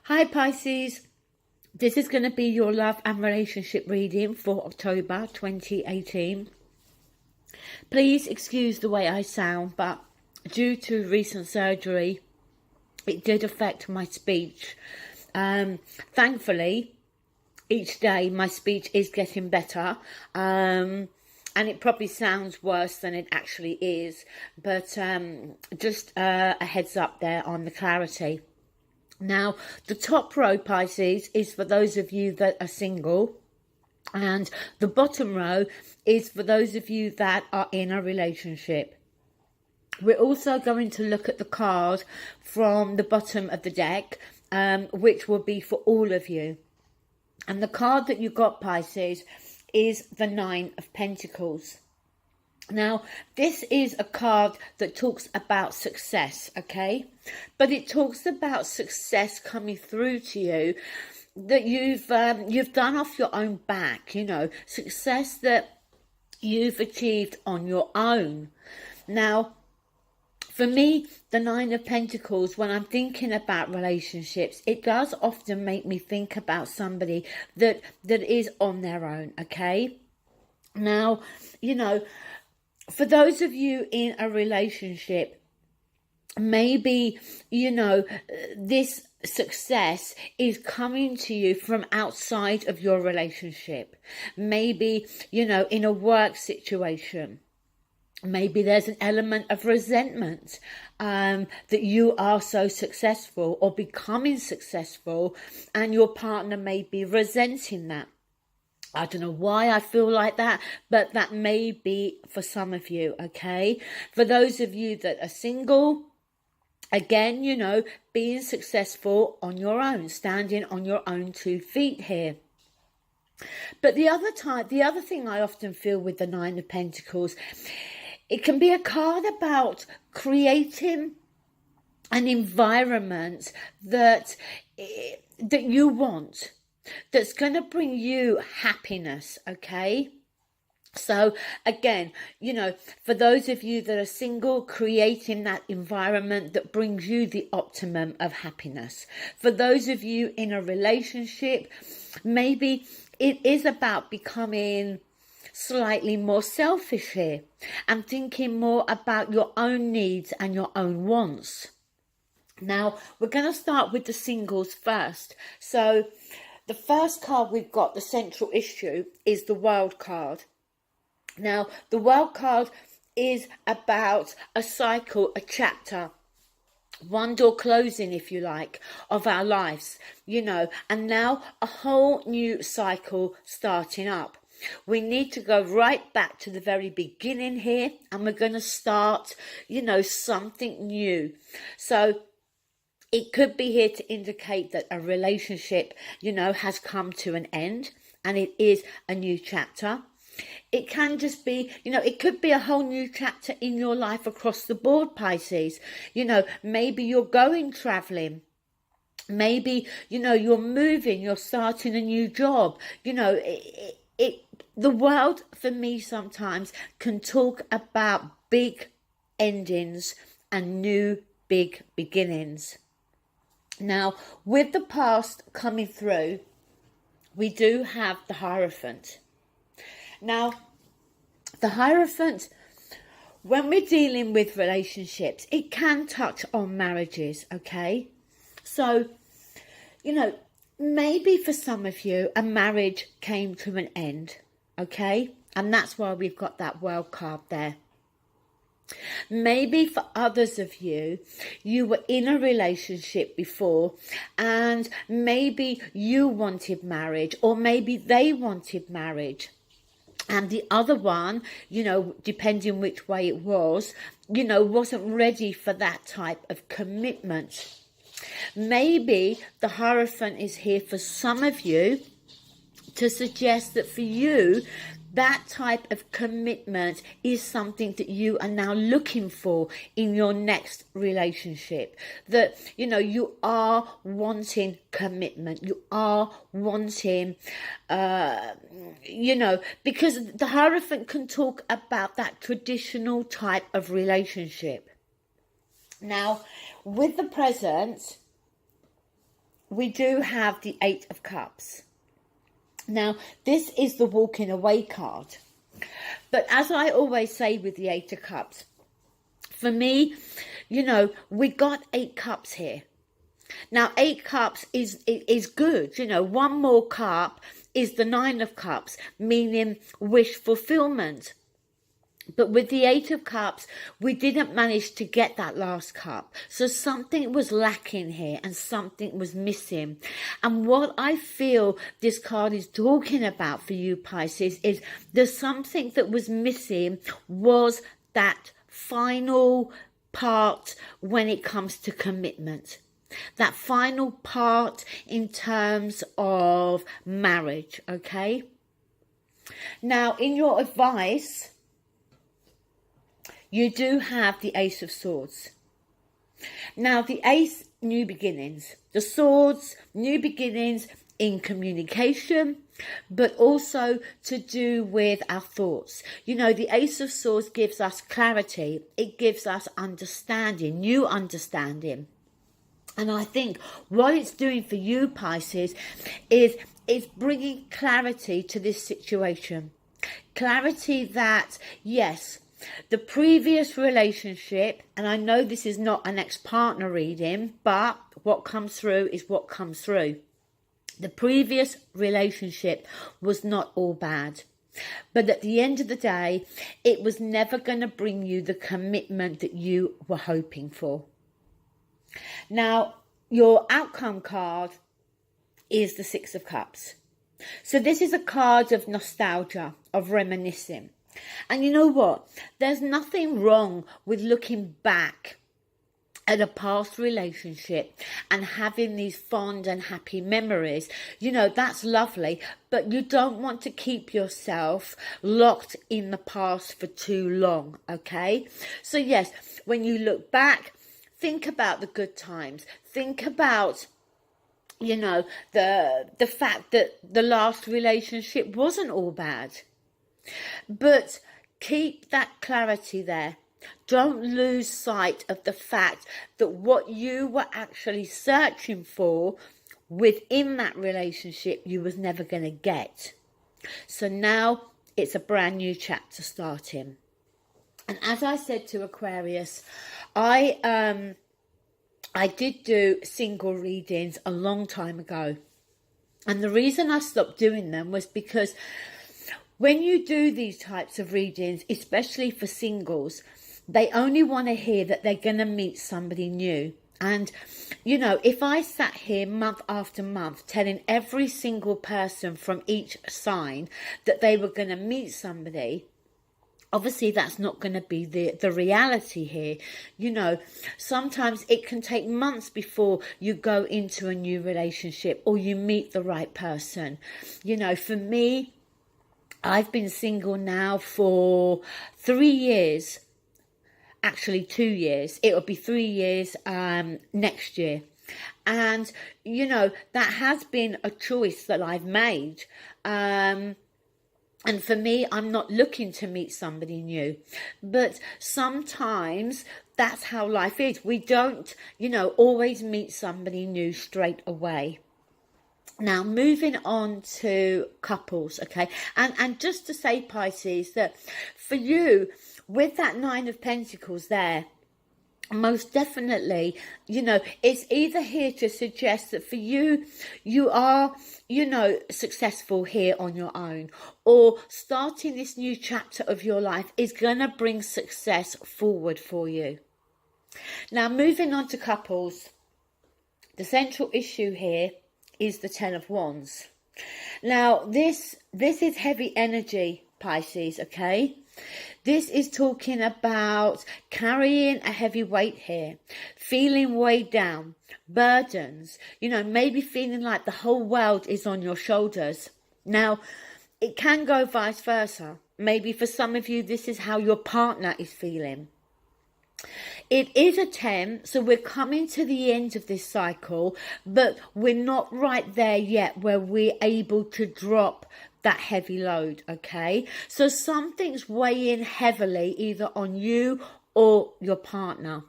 Hi Pisces, this is going to be your love and relationship reading for October 2018. Please excuse the way I sound, but due to recent surgery, it did affect my speech. Thankfully, each day my speech is getting better, and it probably sounds worse than it actually is, but just a heads up there on the clarity. Now, the top row, Pisces, is for those of you that are single, and the bottom row is for those of you that are in a relationship. We're also going to look at the card from the bottom of the deck, which will be for all of you. And the card that you got, Pisces, is the Nine of Pentacles. Now, this is a card that talks about success, okay? But it talks about success coming through to you that you've done off your own back, you know, success that you've achieved on your own. Now, for me, the Nine of Pentacles, when I'm thinking about relationships, it does often make me think about somebody that is on their own, okay? Now, you know, for those of you in a relationship, maybe, you know, this success is coming to you from outside of your relationship. Maybe, you know, in a work situation. Maybe there's an element of resentment that you are so successful or becoming successful, and your partner may be resenting that. I don't know why I feel like that, but that may be for some of you, okay? For those of you that are single, again, you know, being successful on your own, standing on your own 2 feet here. But the other thing I often feel with the Nine of Pentacles, it can be a card about creating an environment that you want, that's going to bring you happiness, okay? So again, you know, for those of you that are single, creating that environment that brings you the optimum of happiness. For those of you in a relationship, maybe it is about becoming slightly more selfish here and thinking more about your own needs and your own wants. Now, we're going to start with the singles first. So the first card we've got, the central issue, is the World card. Now, the World card is about a cycle, a chapter, one door closing, if you like, of our lives, you know, and now a whole new cycle starting up. We need to go right back to the very beginning here, and we're going to start, you know, something new. So it could be here to indicate that a relationship, you know, has come to an end and it is a new chapter. It can just be, you know, it could be a whole new chapter in your life across the board, Pisces. You know, maybe you're going traveling. Maybe, you know, you're moving, you're starting a new job. You know, the world for me sometimes can talk about big endings and new big beginnings. Now, with the past coming through, we do have the Hierophant. Now, the Hierophant, when we're dealing with relationships, it can touch on marriages, okay? So, you know, maybe for some of you, a marriage came to an end, okay? And that's why we've got that World card there. Maybe for others of you, you were in a relationship before and maybe you wanted marriage, or maybe they wanted marriage. And the other one, you know, depending which way it was, you know, wasn't ready for that type of commitment. Maybe the Hierophant is here for some of you to suggest that for you, that type of commitment is something that you are now looking for in your next relationship. That, you know, you are wanting commitment. You are wanting, you know, because the Hierophant can talk about that traditional type of relationship. Now, with the present, we do have the Eight of Cups. Now, this is the walking away card. But as I always say with the Eight of Cups, for me, you know, we got 8 cups here. Now, 8 cups is good. You know, one more cup is the 9 of Cups, meaning wish fulfillment. But with the 8 of Cups, we didn't manage to get that last cup. So something was lacking here and something was missing. And what I feel this card is talking about for you, Pisces, is there's something that was missing, was that final part when it comes to commitment. That final part in terms of marriage, okay? Now, in your advice, you do have the Ace of Swords. Now, the Ace, new beginnings. The Swords, new beginnings in communication, but also to do with our thoughts. You know, the Ace of Swords gives us clarity. It gives us understanding, new understanding. And I think what it's doing for you, Pisces, is bringing clarity to this situation. Clarity that, yes, the previous relationship, and I know this is not an ex-partner reading, but what comes through is what comes through. The previous relationship was not all bad. But at the end of the day, it was never going to bring you the commitment that you were hoping for. Now, your outcome card is the Six of Cups. So this is a card of nostalgia, of reminiscing. And you know what? There's nothing wrong with looking back at a past relationship and having these fond and happy memories. You know, that's lovely, but you don't want to keep yourself locked in the past for too long, okay? So yes, when you look back, think about the good times. Think about, you know, the fact that the last relationship wasn't all bad. But keep that clarity there. Don't lose sight of the fact that what you were actually searching for within that relationship you was never going to get. So now it's a brand new chapter starting. And as I said to Aquarius, I did do single readings a long time ago. And the reason I stopped doing them was because when you do these types of readings, especially for singles, they only want to hear that they're going to meet somebody new. And, you know, if I sat here month after month telling every single person from each sign that they were going to meet somebody, obviously that's not going to be the reality here. You know, sometimes it can take months before you go into a new relationship or you meet the right person. You know, for me, I've been single now for 3 years. Actually 2 years. It will be 3 years next year. And, you know, that has been a choice that I've made. And for me, I'm not looking to meet somebody new. But sometimes that's how life is. We don't, you know, always meet somebody new straight away. Now, moving on to couples, okay? And just to say, Pisces, that for you, with that Nine of Pentacles there, most definitely, you know, it's either here to suggest that for you, you are, you know, successful here on your own, or starting this new chapter of your life is going to bring success forward for you. Now, moving on to couples, the central issue here is the Ten of Wands. Now, this is heavy energy, Pisces, okay? This is talking about carrying a heavy weight here, feeling weighed down, burdens, you know, maybe feeling like the whole world is on your shoulders. Now, it can go vice versa. Maybe for some of you, this is how your partner is feeling. It is a 10, so we're coming to the end of this cycle, but we're not right there yet where we're able to drop that heavy load, okay? So something's weighing heavily either on you or your partner.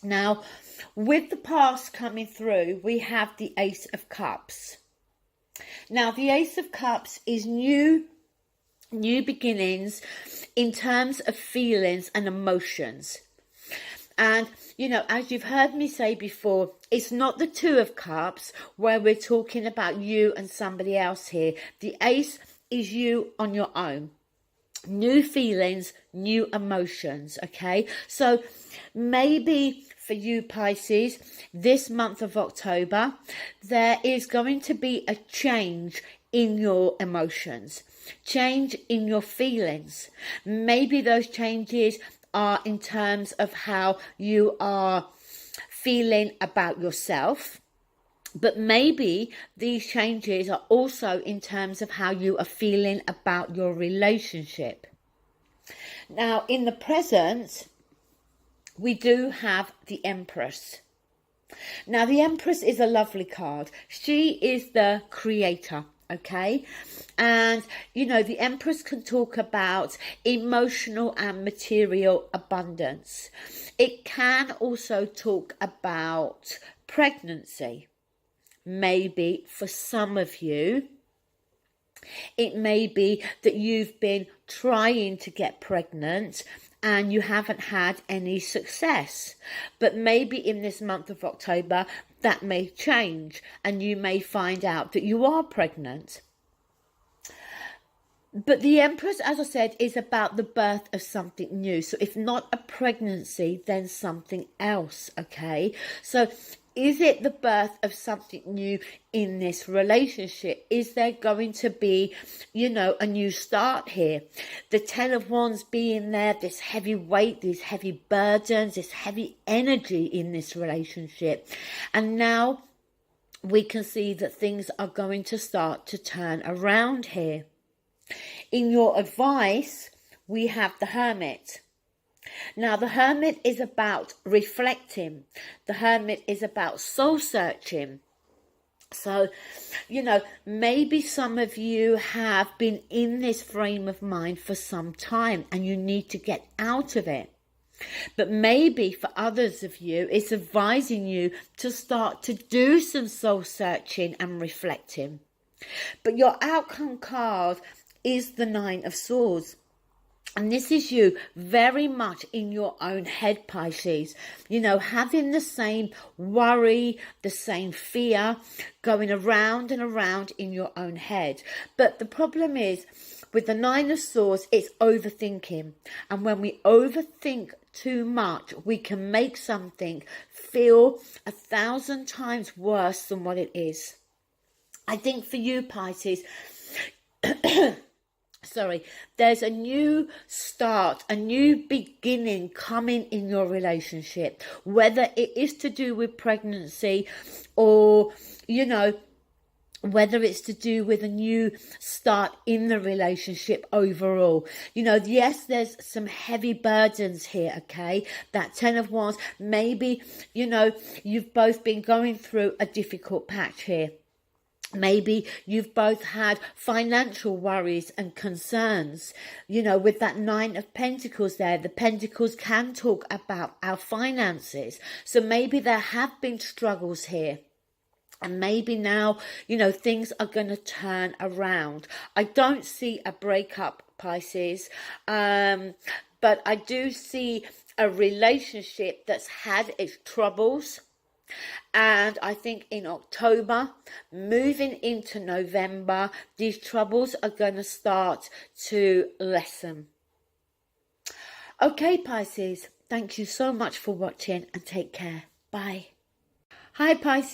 Now, with the past coming through, we have the Ace of Cups. Now, the Ace of Cups is new beginnings in terms of feelings and emotions. And, you know, as you've heard me say before, it's not the Two of Cups where we're talking about you and somebody else here. The Ace is you on your own. New feelings, new emotions, okay? So maybe for you, Pisces, this month of October, there is going to be a change in your emotions, change in your feelings. Maybe those changes are in terms of how you are feeling about yourself, but maybe these changes are also in terms of how you are feeling about your relationship. Now, in the present, we do have the Empress. Now, the Empress is a lovely card. She is the creator, okay? And, you know, the Empress can talk about emotional and material abundance. It can also talk about pregnancy. Maybe for some of you, it may be that you've been trying to get pregnant and you haven't had any success. But maybe in this month of October, that may change and you may find out that you are pregnant. But the Empress, as I said, is about the birth of something new. So if not a pregnancy, then something else, okay? So is it the birth of something new in this relationship? Is there going to be, you know, a new start here? The Ten of Wands being there, this heavy weight, these heavy burdens, this heavy energy in this relationship. And now we can see that things are going to start to turn around here. In your advice, we have the Hermit. Now, the Hermit is about reflecting. The Hermit is about soul searching. So, you know, maybe some of you have been in this frame of mind for some time and you need to get out of it. But maybe for others of you, it's advising you to start to do some soul searching and reflecting. But your outcome card is the Nine of Swords. And this is you very much in your own head, Pisces. You know, having the same worry, the same fear, going around and around in your own head. But the problem is, with the Nine of Swords, it's overthinking. And when we overthink too much, we can make something feel 1,000 times worse than what it is. I think for you, Pisces, there's a new start, a new beginning coming in your relationship, whether it is to do with pregnancy or, you know, whether it's to do with a new start in the relationship overall. You know, yes, there's some heavy burdens here, okay? That Ten of Wands, maybe, you know, you've both been going through a difficult patch here. Maybe you've both had financial worries and concerns. You know, with that Nine of Pentacles there, the Pentacles can talk about our finances. So maybe there have been struggles here. And maybe now, you know, things are going to turn around. I don't see a breakup, Pisces. But I do see a relationship that's had its troubles. And I think in October, moving into November, these troubles are going to start to lessen. Okay, Pisces, thank you so much for watching and take care. Bye. Hi, Pisces.